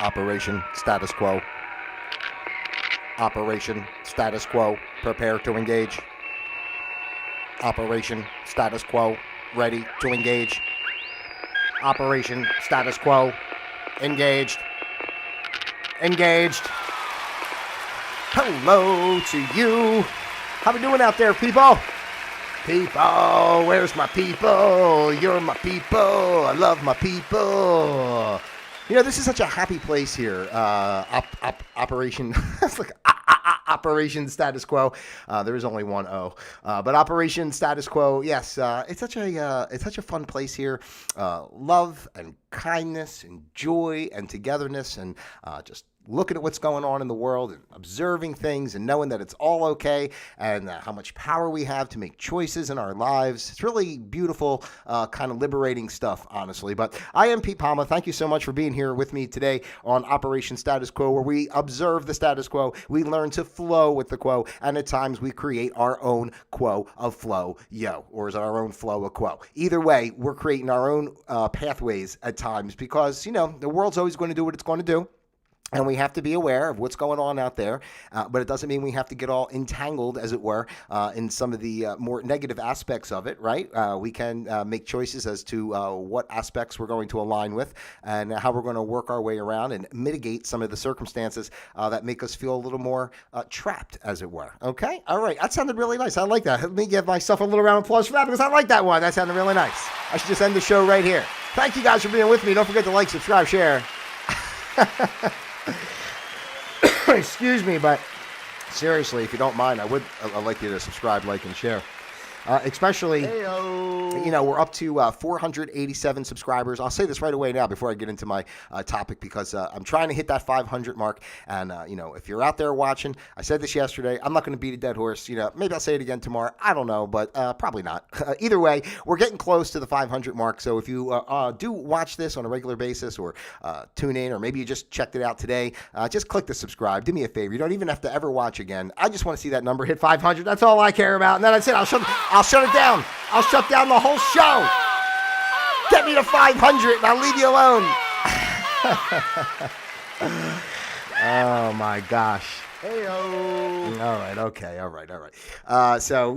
Operation Status Quo. Operation Status Quo. Prepare to engage. Operation Status Quo. Ready to engage. Operation Status Quo. Engaged. Engaged. Hello to you. How we doing out there, people? People, where's my people? You're my people. I love my people. You know, this is such a happy place here. Operation, it's like Operation Status Quo. There is only one O, but Operation Status Quo. Yes, it's such a fun place here. Love and kindness and joy and togetherness and just looking at what's going on in the world and observing things and knowing that it's all okay and how much power we have to make choices in our lives. It's really beautiful, kind of liberating stuff, honestly. But I am Pete Palma. Thank you so much for being here with me today on Operation Status Quo, where we observe the status quo, we learn to flow with the quo, and at times we create our own quo of flow, or is it our own flow of quo? Either way, we're creating our own pathways at times because, you know, the world's always going to do what it's going to do. And we have to be aware of what's going on out there, but it doesn't mean we have to get all entangled, as it were, in some of the more negative aspects of it, right? We can make choices as to what aspects we're going to align with and how we're going to work our way around and mitigate some of the circumstances that make us feel a little more trapped, as it were. Okay? All right. That sounded really nice. I like that. Let me give myself a little round of applause for that because I like that one. That sounded really nice. I should just end the show right here. Thank you guys for being with me. Don't forget to like, subscribe, share. Excuse me, but seriously, if you don't mind, I'd like you to subscribe, like, and share. Especially, you know, we're up to 487 subscribers. I'll say this right away now before I get into my topic because I'm trying to hit that 500 mark. And, you know, if you're out there watching, I said this yesterday, I'm not going to beat a dead horse. You know, maybe I'll say it again tomorrow. I don't know, but probably not. Either way, we're getting close to the 500 mark. So if you do watch this on a regular basis or tune in, or maybe you just checked it out today, just click the subscribe. Do me a favor. You don't even have to ever watch again. I just want to see that number hit 500. That's all I care about. And then that's it. I'll shut it down. I'll shut down the whole show. Get me to 500 and I'll leave you alone. Oh my gosh. All right. Okay. All right. So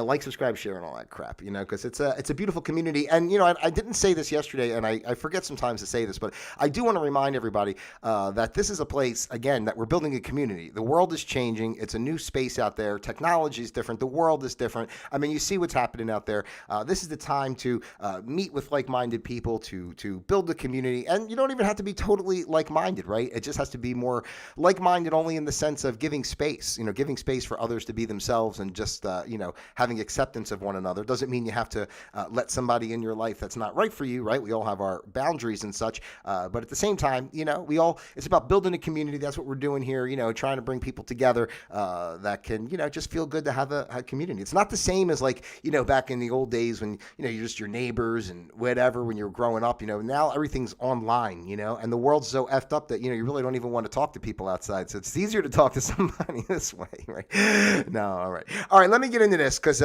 like, subscribe, share, and all that crap, you know, because it's a beautiful community. And, you know, I didn't say this yesterday, and I forget sometimes to say this, but I do want to remind everybody that this is a place, again, that we're building a community. The world is changing. It's a new space out there. Technology is different. The world is different. I mean, you see what's happening out there. This is the time to meet with like-minded people, to build the community. And you don't even have to be totally like-minded, right? It just has to be more like-minded only in the sense of giving space, you know, giving space for others to be themselves and just, you know, having acceptance of one another. Doesn't mean you have to let somebody in your life that's not right for you, right? We all have our boundaries and such. But at the same time, you know, it's about building a community. That's what we're doing here, you know, trying to bring people together that can, you know, just feel good to have a community. It's not the same as, like, you know, back in the old days when, you know, you're just your neighbors and whatever when you're growing up, you know. Now everything's online, you know, and the world's so effed up that, you know, you really don't even want to talk to people outside. So it's easier to talk to somebody this way, right? No, all right. Let me get into this because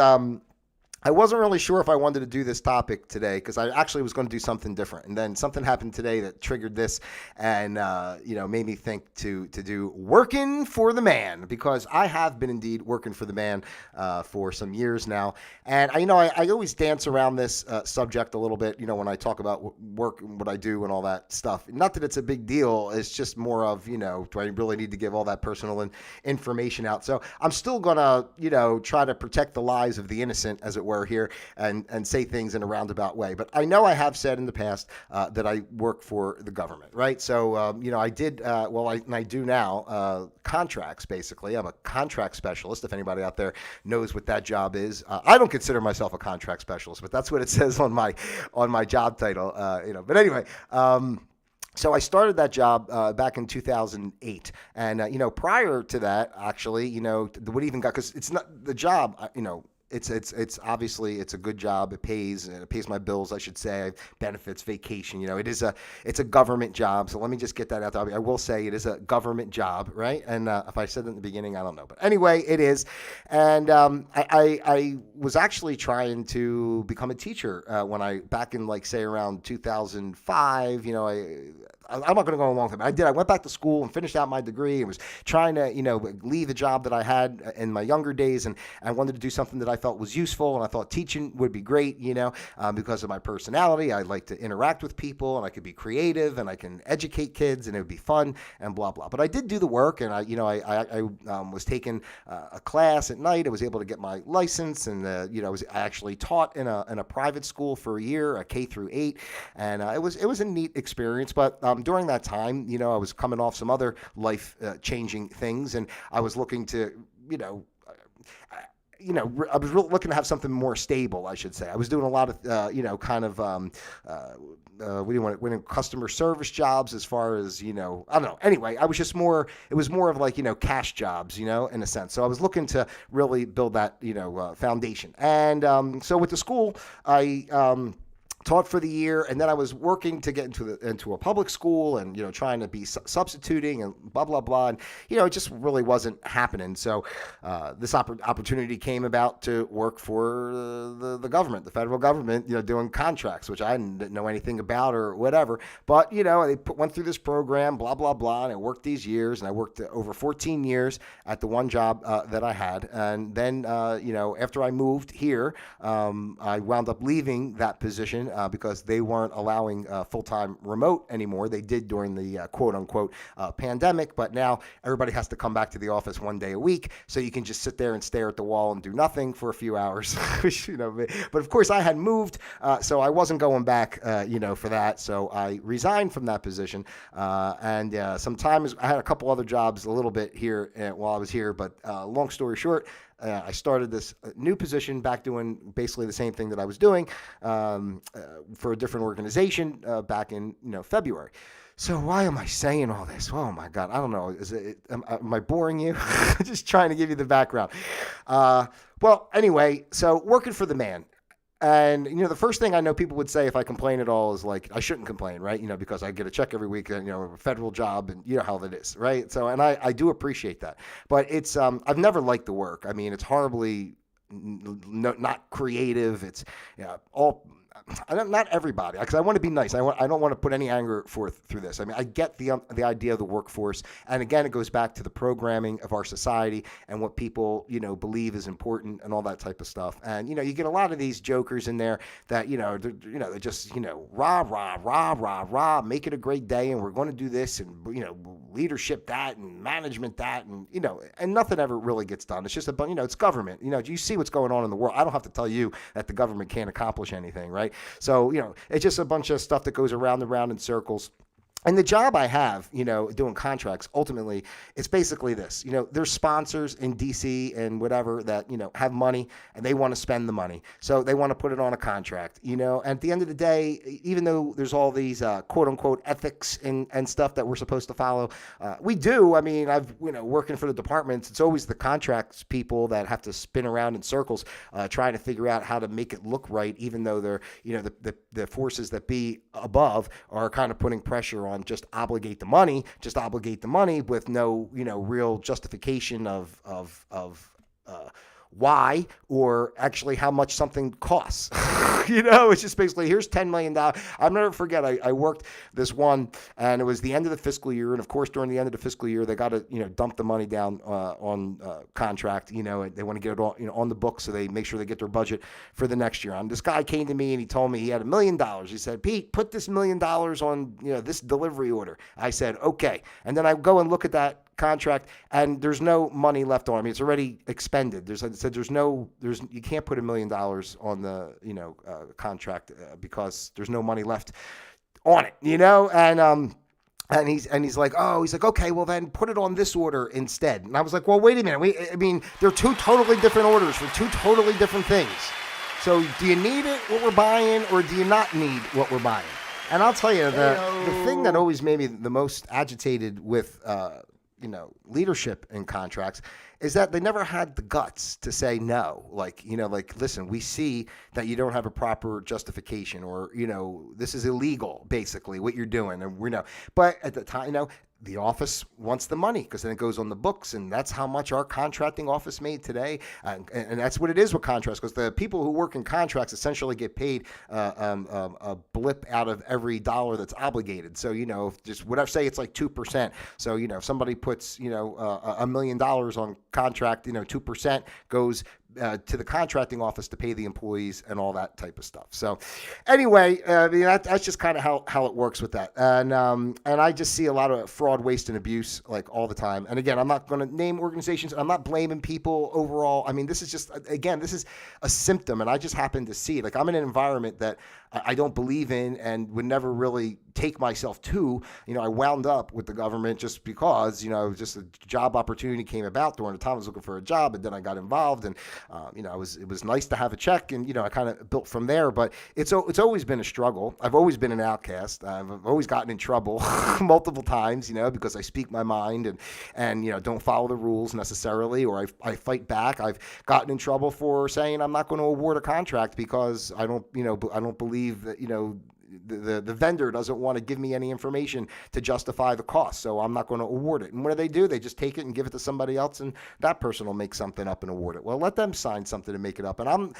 I wasn't really sure if I wanted to do this topic today because I actually was going to do something different. And then something happened today that triggered this and, you know, made me think to do Workin for the Man, because I have been indeed working for the man for some years now. And, I always dance around this subject a little bit, you know, when I talk about work and what I do and all that stuff. Not that it's a big deal. It's just more of, you know, do I really need to give all that personal information out? So I'm still going to, you know, try to protect the lives of the innocent, as it were, here and say things in a roundabout way. But I know I have said in the past that I work for the government, right? So, you know, I did, I do now, contracts, basically. I'm a contract specialist, if anybody out there knows what that job is. I don't consider myself a contract specialist, but that's what it says on my job title, you know. But anyway, so I started that job back in 2008. And, you know, prior to that, actually, you know, what even got, because it's not the job, you know, it's obviously it's a good job. It pays my bills, I should say, benefits, vacation. You know, it's a government job. So let me just get that out there. I will say it is a government job, right? And if I said it in the beginning, I don't know, but anyway, it is. And I was actually trying to become a teacher when back in, like, say, around 2005. You know, I'm not going to go along with it, but I did. I went back to school and finished out my degree and was trying to, leave the job that I had in my younger days. And I wanted to do something that I felt was useful. And I thought teaching would be great, because of my personality. I like to interact with people and I could be creative and I can educate kids and it would be fun and blah, blah. But I did do the work, and I was taking a class at night. I was able to get my license, and, I actually taught in a private school for a year, a K through 8. And it was a neat experience. But during that time, I was coming off some other life changing things, and I was looking to, I was looking to have something more stable, I should say. I was doing a lot of, what do you want? Winning customer service jobs, as far as, I don't know. Anyway, I was just it was more of like, cash jobs, in a sense. So I was looking to really build that, foundation. And so with the school, I taught for the year, and then I was working to get into a public school, and trying to be substituting and blah blah blah, and it just really wasn't happening. So this opportunity came about to work for the government, the federal government, doing contracts, which I didn't know anything about or whatever. But they went through this program, blah blah blah, and I worked these years, and I worked over 14 years at the one job that I had, and then after I moved here, I wound up leaving that position. Because they weren't allowing full-time remote anymore. They did during the quote-unquote pandemic, but now everybody has to come back to the office one day a week, so you can just sit there and stare at the wall and do nothing for a few hours. But of course I had moved, so I wasn't going back, for that. So I resigned from that position, and sometimes I had a couple other jobs a little bit here while I was here, but long story short, I started this new position back doing basically the same thing that I was doing for a different organization back in February. So why am I saying all this? Oh my God, I don't know. Am I boring you? Just trying to give you the background. Well, anyway, so working for the man. And, the first thing I know people would say if I complain at all is like, I shouldn't complain, right? Because I get a check every week, a federal job, and you know how that is, right? So, and I do appreciate that. But it's, I've never liked the work. I mean, it's horribly not creative. It's not everybody, because I want to be nice. I don't want to put any anger forth through this. I mean, I get the idea of the workforce, and again, it goes back to the programming of our society and what people believe is important and all that type of stuff. And you get a lot of these jokers in there that they're just rah rah rah rah rah, make it a great day, and we're going to do this, and leadership that, and management that, and and nothing ever really gets done. It's just it's government. You see what's going on in the world. I don't have to tell you that the government can't accomplish anything, right? So, it's just a bunch of stuff that goes around and around in circles. And the job I have, doing contracts, ultimately, it's basically this. There's sponsors in D.C. and whatever that, have money, and they want to spend the money. So they want to put it on a contract, and at the end of the day, even though there's all these quote-unquote ethics and stuff that we're supposed to follow, we do. I mean, I've, working for the departments, it's always the contracts people that have to spin around in circles trying to figure out how to make it look right, even though they're, the forces that be above are kind of putting pressure on just obligate the money with no, real justification of why or actually how much something costs. It's just basically, here's $10 million. I'll never forget, I worked this one, and it was the end of the fiscal year. And of course, during the end of the fiscal year, they got to, dump the money down on contract. They want to get it all, on the books, so they make sure they get their budget for the next year. And this guy came to me and he told me he had $1 million. He said, Pete, put this $1 million on, this delivery order. I said, okay. And then I go and look at that contract, and there's no money left on. I mean, it's already expended. You can't put $1 million on the contract because there's no money left on it, and he's like, okay, well then put it on this order instead. And I was like, well, wait a minute. They're two totally different orders for two totally different things. So do you need what we're buying, or do you not need what we're buying? And I'll tell you, the thing that always made me the most agitated with leadership in contracts is that they never had the guts to say no. Listen, we see that you don't have a proper justification, or, this is illegal, basically, what you're doing. And but at the time, the office wants the money because then it goes on the books, and that's how much our contracting office made today. And that's what it is with contracts, because the people who work in contracts essentially get paid a blip out of every dollar that's obligated. So, just whatever, say it's like 2%. So, if somebody puts, $1 million on contract, 2% goes to the contracting office to pay the employees and all that type of stuff. So anyway, that's just kind of how it works with that. And I just see a lot of fraud, waste, and abuse like all the time. And again, I'm not going to name organizations. I'm not blaming people overall. I mean, this is just, again, this is a symptom, and I just happen to see it. Like, I'm in an environment that I don't believe in and would never really take myself to. I wound up with the government just because, just a job opportunity came about during the time I was looking for a job, and then I got involved, and it was nice to have a check, and I kind of built from there. But it's always been a struggle. I've always been an outcast. I've always gotten in trouble multiple times, because I speak my mind and don't follow the rules necessarily, or I fight back. I've gotten in trouble for saying I'm not going to award a contract because I don't believe that the vendor doesn't want to give me any information to justify the cost, so I'm not going to award it. And what do? They just take it and give it to somebody else, and that person will make something up and award it. Well, let them sign something to make it up. And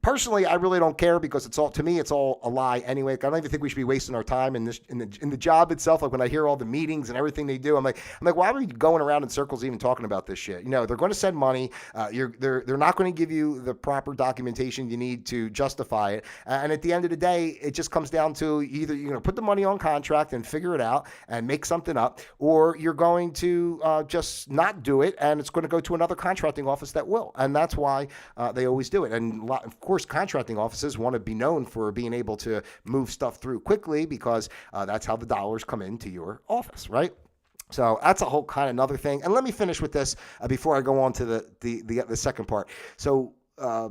personally, I really don't care, because it's all a lie anyway. I don't even think we should be wasting our time in the job itself. Like, when I hear all the meetings and everything they do, I'm like, why are we going around in circles even talking about this shit? They're going to send money. They're not going to give you the proper documentation you need to justify it. And at the end of the day, it just comes down to either you're going to put the money on contract and figure it out and make something up, or you're going to just not do it, and it's going to go to another contracting office that will. And that's why they always do it. And of course, contracting offices want to be known for being able to move stuff through quickly, because that's how the dollars come into your office, right? So that's a whole kind of another thing. And let me finish with this before I go on to the second part. So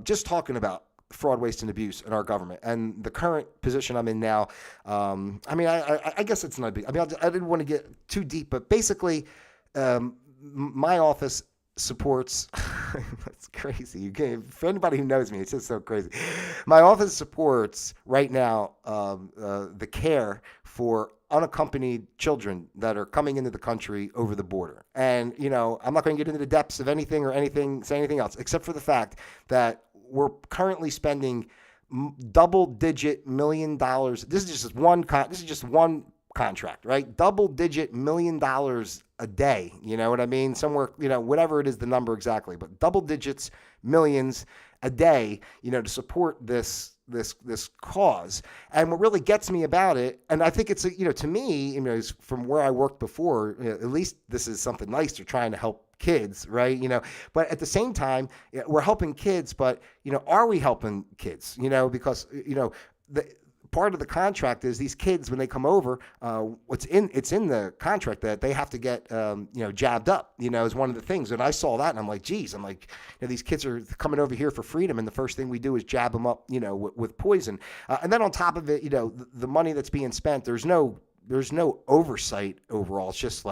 just talking about fraud, waste, and abuse in our government and the current position I'm in now. I guess it's not big. I didn't want to get too deep, but basically, my office supports that's crazy. For anybody who knows me, it's just so crazy. My office supports right now the care for unaccompanied children that are coming into the country over the border. And I'm not going to get into the depths of say anything else, except for the fact that we're currently spending double-digit $1 million. This is just one contract, right? Double-digit $1 million a day, you know what I mean? Somewhere, whatever it is, the number exactly, but double digits, millions a day, to support this cause. And what really gets me about it, and I think it's, to me, from where I worked before, at least this is something nice. They're trying to help kids, right? But at the same time, we're helping kids, but, are we helping kids? Because, part of the contract is these kids, when they come over, it's in the contract that they have to get, jabbed up, is one of the things. And I saw that and I'm like, geez, these kids are coming over here for freedom. And the first thing we do is jab them up, with poison. And then on top of it, the money that's being spent, there's no oversight overall. It's just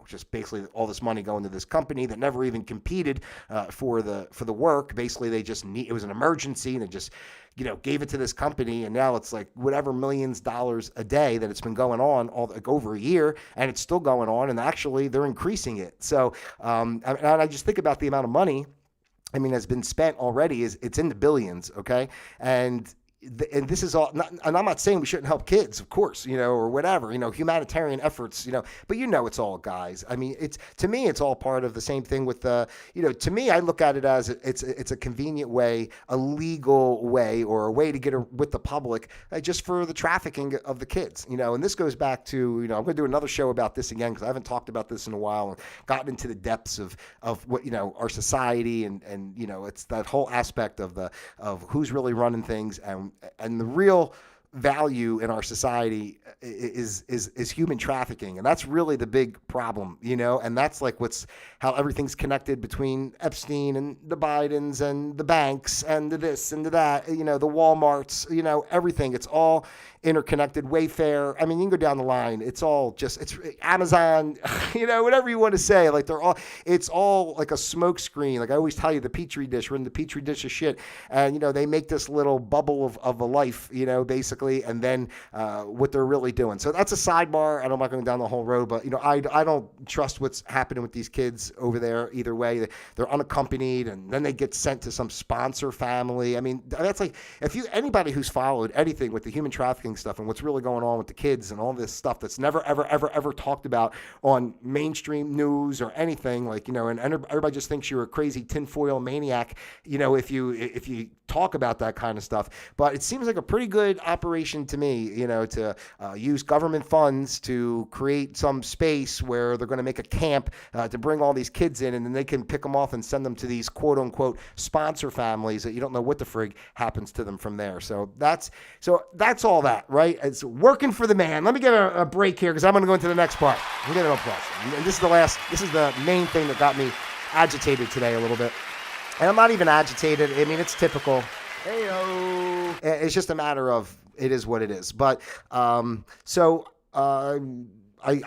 just basically all this money going to this company that never even competed for the work. Basically, it was an emergency, and it just gave it to this company, and now it's like whatever millions dollars a day that it's been going on over a year, and it's still going on, and actually they're increasing it. So I just think about the amount of money has been spent already. It's in the billions, okay, and this is all, and I'm not saying we shouldn't help kids, of course, or whatever, humanitarian efforts, but it's all guys. To me, it's all part of the same thing with to me, I look at it as it's a convenient way, a legal way, or a way to get with the public, just for the trafficking of the kids, and this goes back to, I'm going to do another show about this again, because I haven't talked about this in a while and gotten into the depths of what, our society and it's that whole aspect of who's really running things, and the real value in our society is human trafficking, and that's really the big problem, and that's how everything's connected between Epstein and the Bidens and the banks and the this and the that, the Walmarts, everything. It's all interconnected. Wayfair. I mean, you can go down the line. It's all just, it's Amazon, whatever you want to say. Like it's all like a smoke screen. Like I always tell you, the petri dish, we're in the petri dish of shit. And, they make this little bubble of a life, basically, and then what they're really doing. So that's a sidebar, and I'm not going down the whole road, but, I don't trust what's happening with these kids over there either way. They're unaccompanied, and then they get sent to some sponsor family. I mean, that's like, anybody who's followed anything with the human trafficking stuff and what's really going on with the kids and all this stuff that's never, ever, ever, ever talked about on mainstream news or anything, like, and everybody just thinks you're a crazy tinfoil maniac, if you talk about that kind of stuff. But it seems like a pretty good operation to me, to use government funds to create some space where they're going to make a camp to bring all these kids in, and then they can pick them off and send them to these quote unquote sponsor families that you don't know what the frig happens to them from there. So that's all that, right? It's working for the man. Let me get a break here because I'm going to go into the next part. I'm getting a plus. And this is the main thing that got me agitated today a little bit. And I'm not even agitated. I mean, it's typical. Hey-o. It's just a matter of it is what it is. But I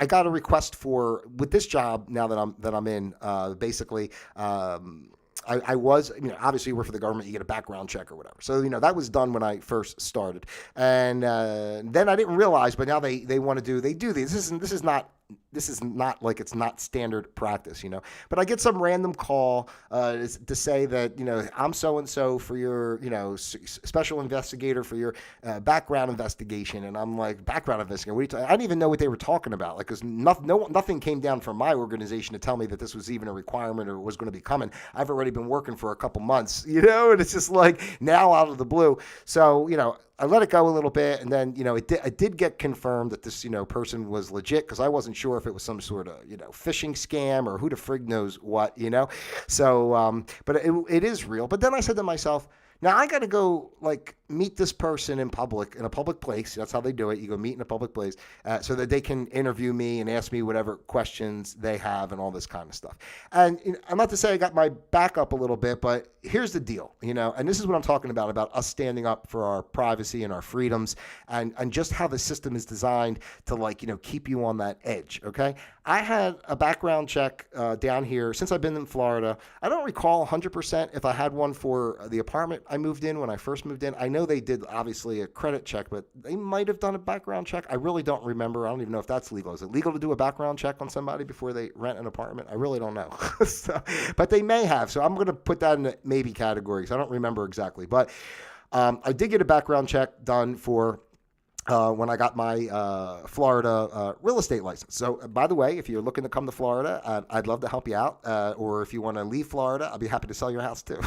got a request with this job now that I'm in. Basically, I was, obviously you work for the government, you get a background check or whatever. So, that was done when I first started. And then I didn't realize, but now they do these. This is not like it's not standard practice, But I get some random call to say that, I'm so-and-so for your, special investigator for your background investigation. And I'm like, background investigator? What are you talking? I didn't even know what they were talking about. Like, because nothing came down from my organization to tell me that this was even a requirement or was going to be coming. I've already been working for a couple months, and it's just like now out of the blue. So, I let it go a little bit, and then, it did get confirmed that this, person was legit, because I wasn't sure if it was some sort of, phishing scam or who the frig knows what, So, but it is real. But then I said to myself, now I got to go meet this person in a public place. That's how they do it. You go meet in a public place so that they can interview me and ask me whatever questions they have and all this kind of stuff. And I'm not to say I got my back up a little bit, but here's the deal, and this is what I'm talking about us standing up for our privacy and our freedoms and just how the system is designed to keep you on that edge. Okay. I had a background check down here since I've been in Florida. I don't recall 100% if I had one for the apartment I moved in when I first moved in. I know they did obviously a credit check, but they might have done a background check. I really don't remember. I don't even know if that's legal. Is it legal to do a background check on somebody before they rent an apartment? I really don't know. But they may have. So I'm going to put that in the maybe category because I don't remember exactly. But I did get a background check done for when I got my Florida real estate license. So, by the way, if you're looking to come to Florida, I'd love to help you out. Or if you want to leave Florida, I'll be happy to sell your house too.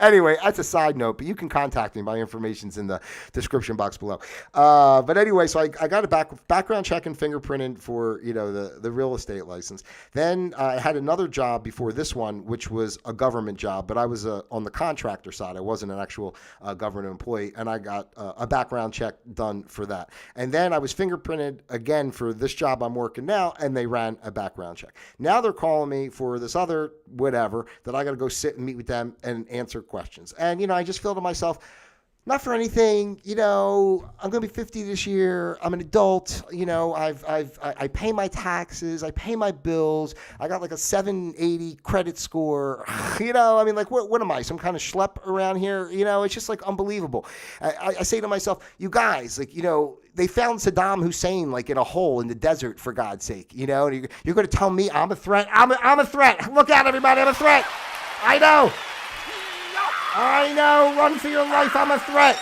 Anyway, that's a side note, but you can contact me. My information's in the description box below. But anyway, so I got a background check and fingerprinted for the real estate license. Then I had another job before this one, which was a government job, but I was on the contractor side. I wasn't an actual government employee, and I got a background check done for that. And then I was fingerprinted again for this job I'm working now, and they ran a background check. Now they're calling me for this other whatever that I got to go sit and meet with them and answer questions. And, I just feel to myself, not for anything, I'm going to be 50 this year. I'm an adult. I pay my taxes. I pay my bills. I got a 780 credit score. What am I? Some kind of schlep around here? It's just unbelievable. I say to myself, you guys, they found Saddam Hussein in a hole in the desert, for God's sake, and you're going to tell me I'm a threat? I'm a threat. Look out, everybody. I'm a threat. I know. Run for your life. I'm a threat.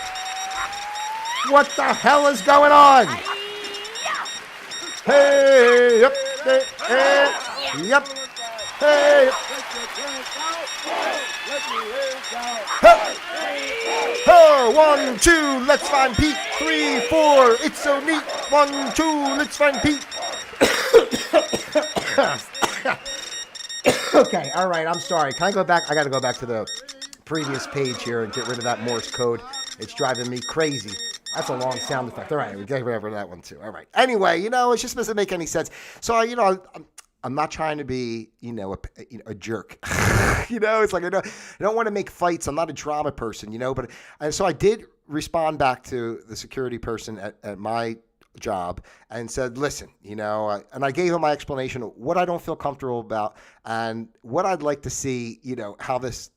What the hell is going on? Hey, yep, hey, yep, hey. Oh, 1, 2, let's find Pete. 3, 4, it's so neat. 1, 2, let's find Pete. Okay, all right, I'm sorry. Can I go back? I got to go back to the previous page here and get rid of that Morse code. It's driving me crazy. That's a long sound effect. All right, we get rid of that one too. All right. Anyway, it just doesn't make any sense. So, I'm not trying to be, a jerk. It's like I don't want to make fights. I'm not a drama person, but and so I did respond back to the security person at my job and said, listen, and I gave him my explanation of what I don't feel comfortable about and what I'd like to see, how this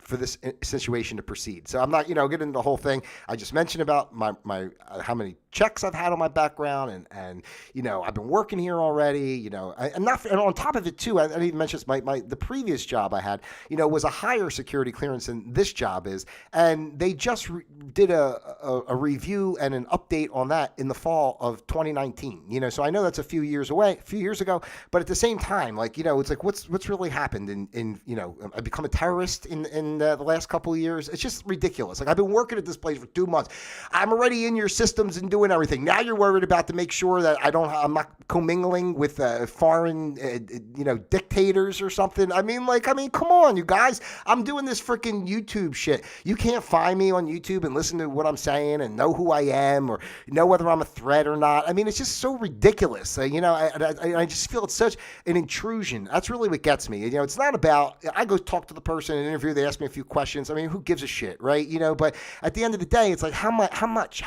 situation to proceed. So I'm not, getting into the whole thing. I just mentioned about my how many checks I've had on my background and I've been working here already, and on top of it too, I didn't even mention this, the previous job I had, was a higher security clearance than this job is. And they just did a review and an update on that in the fall of 2019, so I know that's a few years ago, but at the same time, it's like, what's really happened in I become a terrorist in the last couple of years. It's just ridiculous. Like I've been working at this place for 2 months. I'm already in your systems and doing everything. Now you're worried about to make sure that I'm not commingling with foreign, dictators or something. I mean, come on, you guys. I'm doing this freaking YouTube shit. You can't find me on YouTube and listen to what I'm saying and know who I am or know whether I'm a threat or not. I mean, it's just so ridiculous. I just feel it's such an intrusion. That's really what gets me. It's not about, I go talk to the person in an interview, they ask me a few questions. I mean, who gives a shit, right? But at the end of the day, it's like, how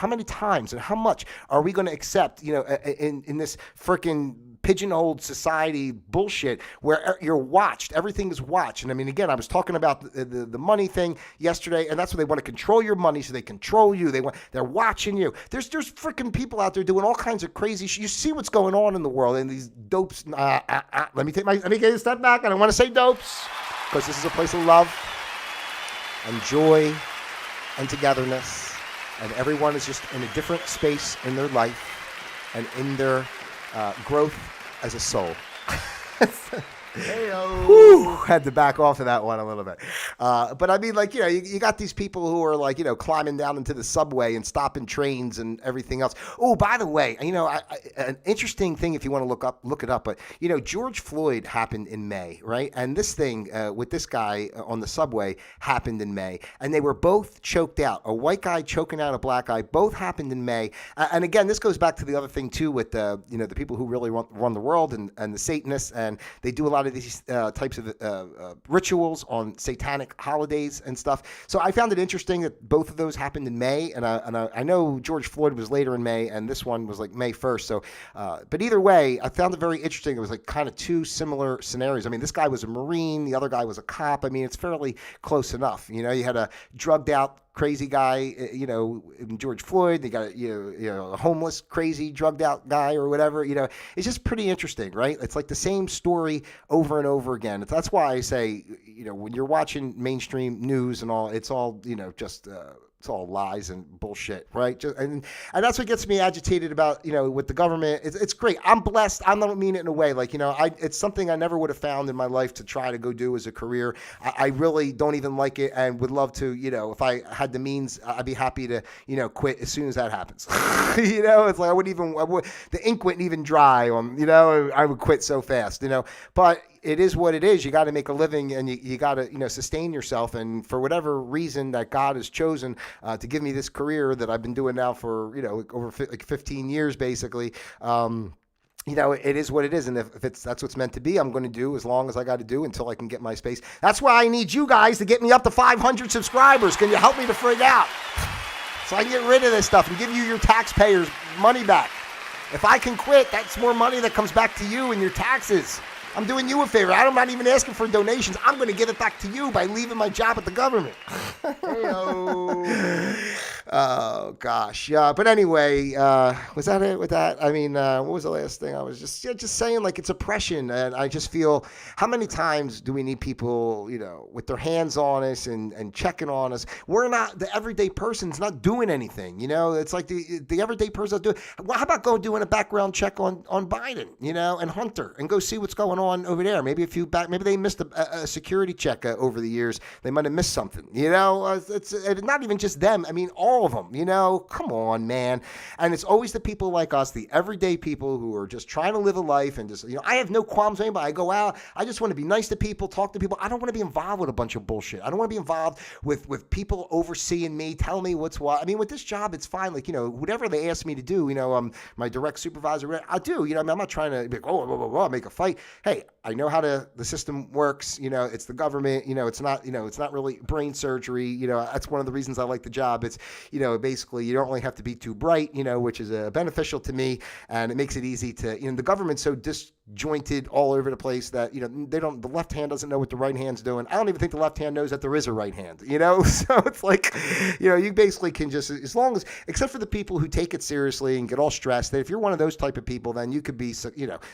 many times and how much are we going to accept, in this freaking pigeonholed society bullshit where you're watched, everything is watched. And I mean, again, I was talking about the money thing yesterday, and that's what they want to control your money, so they control you. They're watching you. There's freaking people out there doing all kinds of crazy shit. You see what's going on in the world, and these dopes. Let me take a step back. I don't want to say dopes because this is a place of love and joy and togetherness, and everyone is just in a different space in their life and in their growth as a soul. Whew, had to back off of that one a little bit. But I mean, you got these people who are climbing down into the subway and stopping trains and everything else. Oh, by the way, an interesting thing if you want to look it up, but George Floyd happened in May, right? And this thing with this guy on the subway happened in May, and they were both choked out. A white guy choking out a black guy. Both happened in May. And again, this goes back to the other thing too with the people who really run the world and the Satanists, and they do a lot of these types of rituals on satanic holidays and stuff. So I found it interesting that both of those happened in May, and I know George Floyd was later in May, and this one was May 1st. So, but either way, I found it very interesting. It was kind of two similar scenarios. I mean, this guy was a Marine, the other guy was a cop. I mean, it's fairly close enough. You had a drugged out crazy guy, in George Floyd. They got a homeless, crazy, drugged out guy or whatever. It's just pretty interesting, right? It's like the same story over and over again. That's why I say, when you're watching mainstream news and all, it's all, just it's all lies and bullshit, right? And that's what gets me agitated about, with the government. It's great. I'm blessed. I don't mean it in a way it's something I never would have found in my life to try to go do as a career. I really don't even like it and would love to, if I had the means, I'd be happy to, quit as soon as that happens. It's like the ink wouldn't even dry on, I would quit so fast, but it is what it is. You got to make a living, and you got to, sustain yourself. And for whatever reason that God has chosen to give me this career that I've been doing now for, over 15 years, basically, it is what it is. And if that's what's meant to be, I'm going to do as long as I got to do until I can get my space. That's why I need you guys to get me up to 500 subscribers. Can you help me to frig out so I can get rid of this stuff and give you your taxpayers money back? If I can quit, that's more money that comes back to you and your taxes. I'm doing you a favor. I'm not even asking for donations. I'm going to give it back to you by leaving my job at the government. Oh, gosh. Yeah. But anyway, was that it with that? I mean, what was the last thing? I was just saying, it's oppression. And I just feel, how many times do we need people, with their hands on us and checking on us? We're not, the everyday person's not doing anything. It's like the everyday person doing. Well, how about go doing a background check on Biden, and Hunter, and go see what's going on over there? Maybe maybe they missed a security check over the years. They might have missed something. It's not even just them. I mean, all of them. Come on, man. And it's always the people like us, the everyday people who are just trying to live a life and just, I have no qualms with anybody. I go out. I just want to be nice to people, talk to people. I don't want to be involved with a bunch of bullshit. I don't want to be involved with people overseeing me, telling me what's what. I mean, with this job, it's fine. Whatever they ask me to do, my direct supervisor, I do. I'm not trying to be like, make a fight. Hey, I know how the system works. It's the government. It's not really brain surgery. That's one of the reasons I like the job. It's, basically you don't really have to be too bright, which is beneficial to me, and it makes it easy to, the government's so disjointed all over the place that, the left hand doesn't know what the right hand's doing. I don't even think the left hand knows that there is a right hand, so it's like, you basically can just, as long as, except for the people who take it seriously and get all stressed, that if you're one of those type of people, then you could be,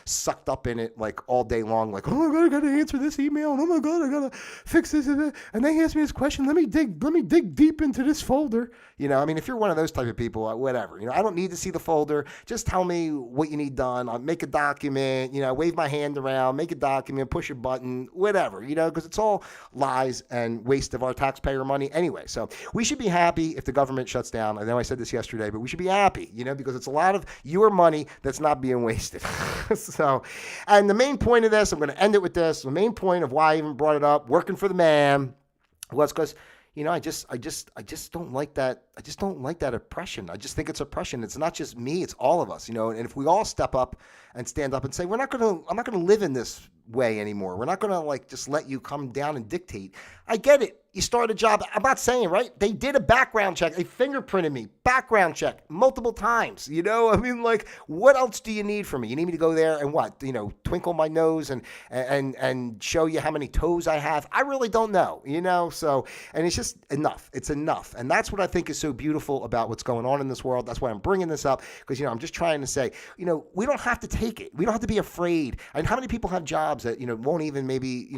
sucked up in it like all day long, like, oh my God, I got to answer this email, and oh my God, I got to fix this, and they asked me this question, let me dig deep into this folder. If you're one of those type of people, whatever, I don't need to see the folder. Just tell me what you need done. I'll make a document, wave my hand around, make a document, push a button, whatever, because it's all lies and waste of our taxpayer money anyway. So we should be happy if the government shuts down. I know I said this yesterday, but we should be happy, because it's a lot of your money that's not being wasted. So, and the main point of this, I'm going to end it with this. The main point of why I even brought it up, working for the man, was because, I just don't like that. I just don't like that oppression. I just think it's oppression. It's not just me. It's all of us, and if we all step up and stand up and say, I'm not going to live in this way anymore. We're not going to just let you come down and dictate. I get it. You start a job. I'm not saying, right? They did a background check. They fingerprinted me. Background check multiple times. What else do you need from me? You need me to go there and what? Twinkle my nose and show you how many toes I have? I really don't know, So, and it's just enough. It's enough. And that's what I think is so beautiful about what's going on in this world. That's why I'm bringing this up, because, I'm just trying to say, we don't have to take it. We don't have to be afraid. And how many people have jobs that, won't even maybe,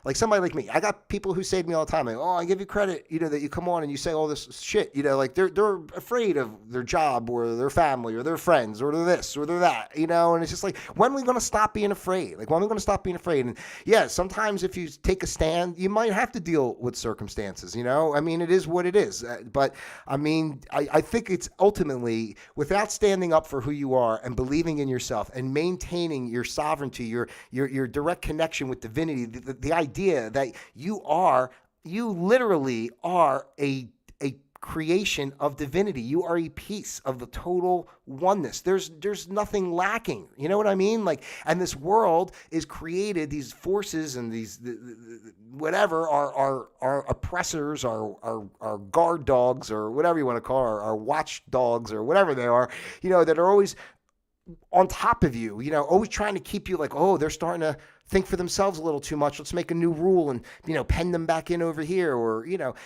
like somebody like me. I got people who say to me all the time, like, I give you credit, that you come on and you say all this shit, they're afraid of their job or their family or their friends or they're this or they're that, and it's just like, when are we going to stop being afraid? When are we going to stop being afraid? And yeah, sometimes if you take a stand, you might have to deal with circumstances, it is what it is. But I think it's ultimately, without standing up for who you are and believing in yourself and maintaining your sovereignty, your direct connection with divinity, the idea that you literally are a creation of divinity. You are a piece of the total oneness. There's nothing lacking. You know what I mean? And this world is created, these forces and these whatever our oppressors, our guard dogs, or whatever you want to call our watch dogs, or whatever they are, that are always on top of you, always trying to keep you they're starting to think for themselves a little too much. Let's make a new rule and, pen them back in over here. Or,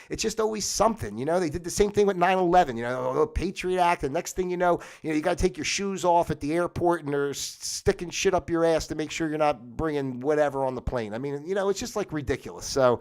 it's just always something, they did the same thing with 9/11, the Patriot Act. And next thing you got to take your shoes off at the airport and they're sticking shit up your ass to make sure you're not bringing whatever on the plane. It's just ridiculous. So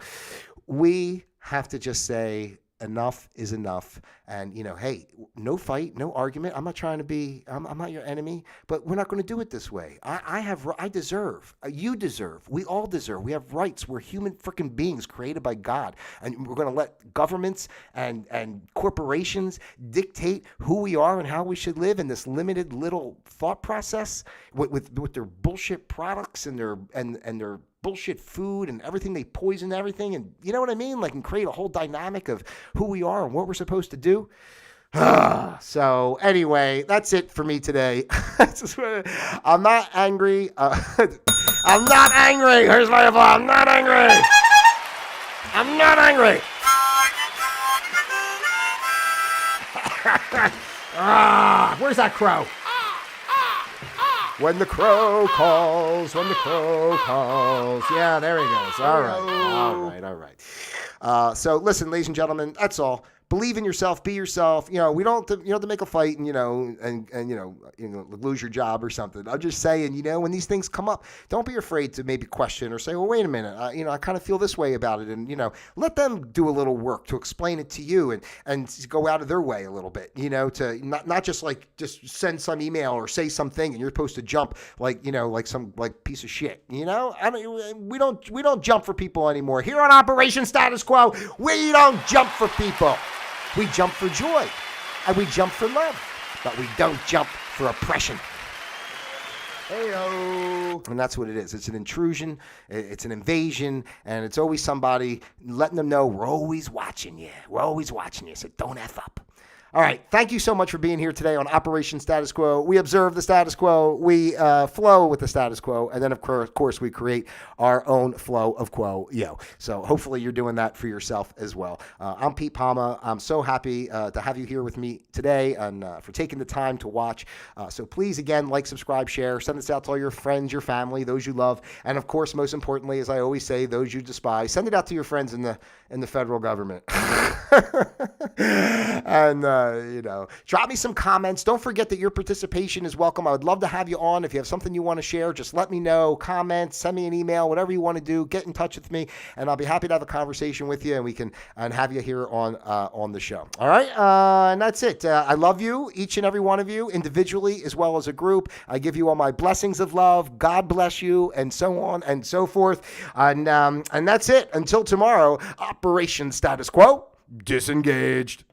we have to just say, enough is enough. And, hey, no fight, no argument. I'm not trying to be, I'm not your enemy, but we're not going to do it this way. I deserve, you deserve, we all deserve. We have rights. We're human freaking beings created by God. And we're going to let governments and corporations dictate who we are and how we should live in this limited little thought process with their bullshit products and their bullshit food and everything. They poison everything, and you know what I mean? And create a whole dynamic of who we are and what we're supposed to do. So anyway, that's it for me today. I'm not angry. I'm not angry. Here's my applause. I'm not angry. I'm not angry. Where's that crow? When the crow calls, when the crow calls. Yeah, there he goes. All right. So listen, ladies and gentlemen, that's all. Believe in yourself, be yourself. We don't have to make a fight and lose your job or something. I'm just saying, when these things come up, don't be afraid to maybe question or say, well, wait a minute, I kind of feel this way about it. And, let them do a little work to explain it to you and go out of their way a little bit, to not just just send some email or say something and you're supposed to jump like some piece of shit, we don't jump for people anymore. Here on Operation Status Quo, we don't jump for people. We jump for joy, and we jump for love, but we don't jump for oppression. Hey-o. And that's what it is. It's an intrusion, it's an invasion, and it's always somebody letting them know we're always watching you. We're always watching you, so don't F up. All right. Thank you so much for being here today on Operation Status Quo. We observe the status quo. We flow with the status quo. And then, of course, we create our own flow of quo. So hopefully you're doing that for yourself as well. I'm Pete Palma. I'm so happy to have you here with me today and for taking the time to watch. So please, again, like, subscribe, share. Send this out to all your friends, your family, those you love. And, of course, most importantly, as I always say, those you despise. Send it out to your friends in the federal government. And, drop me some comments. Don't forget that your participation is welcome. I would love to have you on. If you have something you want to share, just let me know. Comment, send me an email, whatever you want to do. Get in touch with me, and I'll be happy to have a conversation with you, and we can have you here on the show. All right, and that's it. I love you, each and every one of you, individually as well as a group. I give you all my blessings of love. God bless you, and so on and so forth. And that's it. Until tomorrow, Operation Status Quo disengaged.